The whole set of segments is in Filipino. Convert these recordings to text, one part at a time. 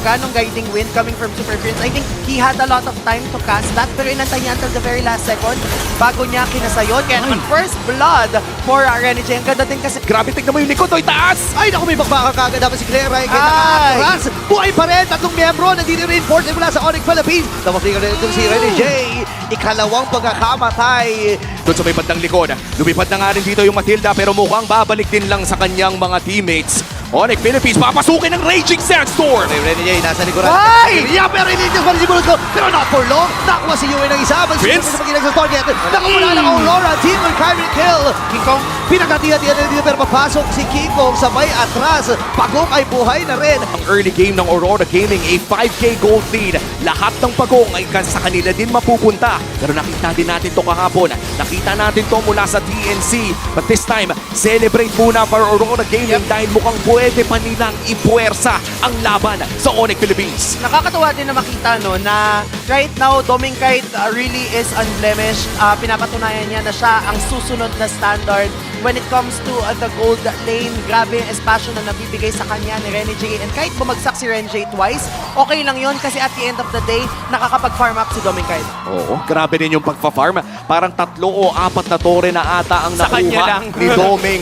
talaga nung guiding wind coming from Super Prince. I think he had a lot of time to cast that, pero inantay niya until the very last second bago niya kinasayon. Kaya naman first blood for Renegade. Ang ganda din kasi Grabe, tignan mo yung likod, oy, taas! Ay, naku, may bakbaka kagad dapat si Claire ay nakakatras. Buhay pa rin, tatlong miyembro, nandito reinforce mula sa Onyx Philippines. Napaflicker na ito si Renegade. Ikalawang pagkakamatay. Doon sa may bandang likod, lumipad na nga rin dito yung Matilda pero mukhang babalik din lang sa kanyang mga teammates. Onyx Philippines, papasukin ng Raging Sandstorm! May Renegade, nasa likuran. Ay! Yeah, pero initis pa rin si Bulutko. Pero not for long. Nakuha si Yue ng isa. Prince? Sa magilang sa target. Nakamula ng Aurora. Team will carry kill. King Kong. Pinagkatihan-tihan na dito pero papasok si King Kong sabay atras. Pagong ay buhay na rin. Ang early game ng Aurora Gaming, a 5K gold lead. Lahat ng pagong ay sa kanila din mapupunta. Pero nakita din natin to kahapon. Nakita natin to mula sa TNC. But this time, celebrate muna for Aurora Gaming dahil mukhang pwede pa nilang ipuwersa ang laban sa Onyx Philippines. Nakakatawa din na makita no na right now Doming Kite really is unblemished. Pinapatunayan niya na siya ang susunod na standard when it comes to the gold lane. Grabe yung espasyo na nabibigay sa kanya ni Renegade. And kahit bumagsak si Renegade twice, okay lang yon kasi at the end of the day, nakakapag-farm up si Doming Kite. Oo, grabe din yung pagpa-farm. Parang 3 o 4 na tore na ata ang Sa kanya nakuha lang. ni Doming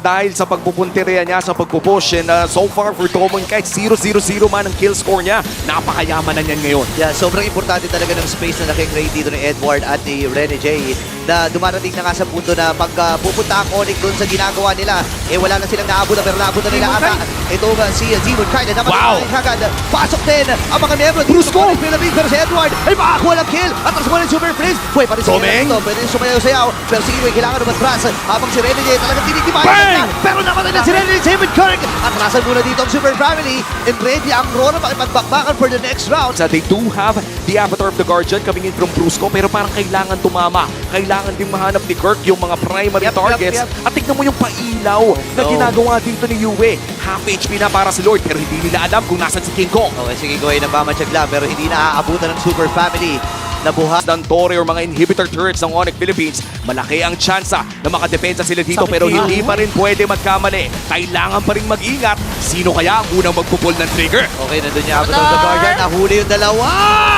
dahil sa pagpupunteriya niya sa pagpupush. And so far for Doming kahit 0-0-0 man ang kill score niya, napakayaman na niyan ngayon. Yeah, sobrang importante talaga ng space na nakikrate dito ni Edward at ni Renegade na dumarating na nga sa punto na pag pupunta ang Onyx doon sa ginagawa nila, eh wala na silang naabot pero naabot na nila ata. Ito nga si Demon Kite na Wow! kagad. Pasok din ang mga miyembro dito sa Onyx Philippines pero si Edward ay makakuha ng kill at tapos muna yung Super Prince. Pwede pa rin Doming! pwede rin sumayaw-sayaw pero si Iwe kailangan umatras habang si Renegade talagang tinitibayan Bang! na. Pero namatay na si Renegade, David Kirk. Atrasan muna dito ang Super Family and ready ang Rona makipagbakbakan for the next round. So they do have the Avatar of the Guardian coming in from Brusco pero parang kailangan tumama. Kailangan din mahanap ni Kirk yung mga primary targets. At tignan mo yung pailaw na ginagawa dito ni Yue. Half HP na para si Lord pero hindi nila alam kung nasan si King Kong. Okay, sige ko ay nagmamatsyagla pero hindi na aabutan ng Super Family na buhat. ng Tore or mga inhibitor turrets ng Onyx Philippines, malaki ang tsansa na makadepensa sila dito Sakit pero yun. hindi pa rin pwede magkamali. Kailangan pa rin mag-ingat. Sino kaya ang unang magpupul ng trigger? Okay, nandun niya Avatar of the Guardian. Nahuli yung dalawa.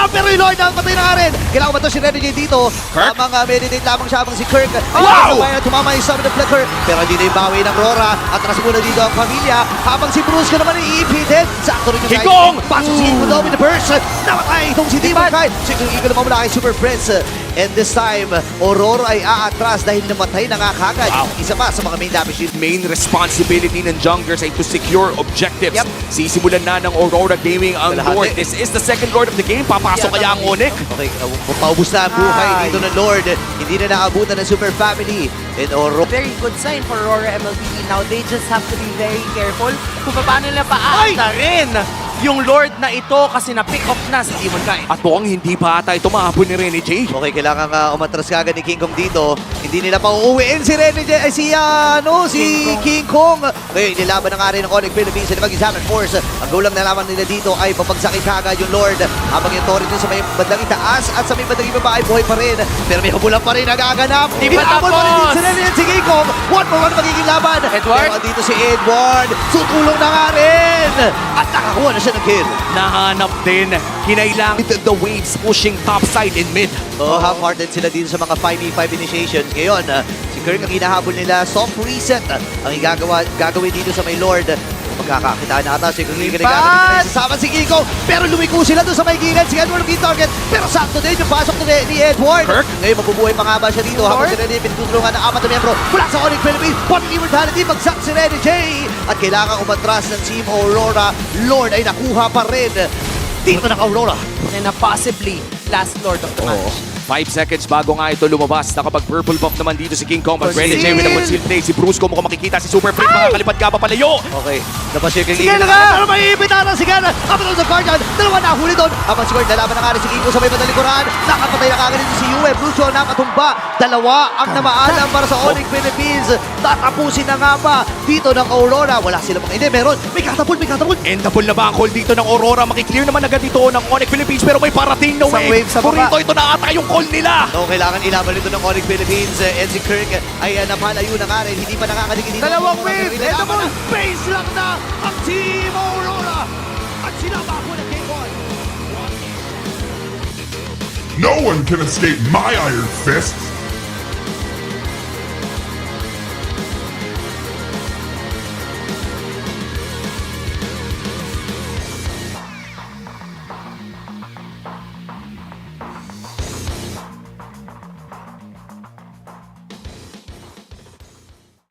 Pero yung Lord patay na nga rin. Kailangan ba ito si Renegade dito? Kirk? Tamang meditate lamang siya habang si Kirk. Wow! Sabay na tumama yung Summon of Flicker. Pero hindi na yung bawi ng Rora. Atras muna dito ang pamilya. Habang si Bruce ka naman iipitin. Sakto rin yung King Kong! Pasok si King Kong with the burst. Namatay itong si Demon Kite. Si King Eagle naman mula kay Super Prince. And this time, Aurora ay aatras dahil namatay na nga kagad. Wow. Isa pa sa mga main damage hit. Main responsibility ng junglers ay to secure objectives. Yep. Sisimulan na ng Aurora Gaming ang Kalahati. Lord. This is the second Lord of the game. Papasok kaya ang Onyx? Okay, paubos na ang buhay Ay. dito ng Lord. Hindi na naabutan ng Super Family. And Aurora. Very good sign for Aurora MLBB. Now they just have to be very careful kung paano nila paatarin yung Lord na ito kasi na-pick off na si Demon Kite. At mukhang hindi pa ata ito mahabol ni Renegade. Okay, kailangan umatras kagad ni King Kong dito. Hindi nila pa uuwiin si Renegade, ay si King Kong. Okay, nilaban na nga rin ng Onyx Philippines sa mag-examine force. Ang goal lang nalaman nila dito ay papagsakin kagad yung Lord. Habang yung Torre dun sa may bandang itaas at sa may bandang ibaba ay buhay pa rin. Pero may habulan pa rin nagaganap. Di pa Hinabol pa rin tapos. din si Renegade, si King Kong. 1-1 magiging laban. Edward? Pero dito si Edward. Tutulong na nga rin. At nakakuha na siya ng kill. Nahanap din. Kinailangan the waves pushing topside in mid. Oh, half-hearted sila dito sa mga 5v5 initiations. Ngayon, si Kirk ang hinahabol nila, soft reset ang gagawin dito sa may Lord. Magkakakitaan na ata si Kirk ang gagawin sasama si Kiko. Pero lumiko sila doon sa may gilid. Si Edward ang target. Pero sakto din yung pasok ni Edward. Kirk? Ngayon, mabubuhay pa nga ba siya dito? Habang si Renegade pinutulungan ng 4 na miyembro mula sa Onyx Philippines. One immortality, magsak si Renegade. At kailangan umatras ng Team Aurora. Lord ay nakuha pa rin dito ng Aurora. And possibly last Lord of the match. 5 seconds bago nga ito lumabas. Nakapag-purple buff naman dito si King Kong. But Conceal. Renegade with a concealed play. Si Brusco mukhang makikita si Super Prince. Makakalipad ka pa palayo. Okay, napasir kay Sige Eagle. na nga! Pero may ipita na si Gana. Kapatid sa Guardian. Dalawa na huli doon. Habang si Guard, nalaban na nga rin si Kiko sa may madalikuran. Nakapatay na kagad dito si Yue. Brucio nakatumba. Dalawa ang namaalam para sa Onyx Philippines. Tatapusin na nga ba dito ng Aurora? Wala sila mga hindi. Meron. May katapult, may katapult. Endable na ba ang call dito ng Aurora? Makiklear naman agad dito ng Onyx Philippines. Pero may parating na Isang wave. wave sa baba. Purito, ito na ata yung call nila. So, kailangan ilaban nito ng Onyx Philippines. And si Kirk ay napalayo na nga rin. Hindi pa nakakadikit dito. Dalawang wave. Base lang na ang Team Aurora. At si Sinabako ng King Kong. No one can escape my iron fist!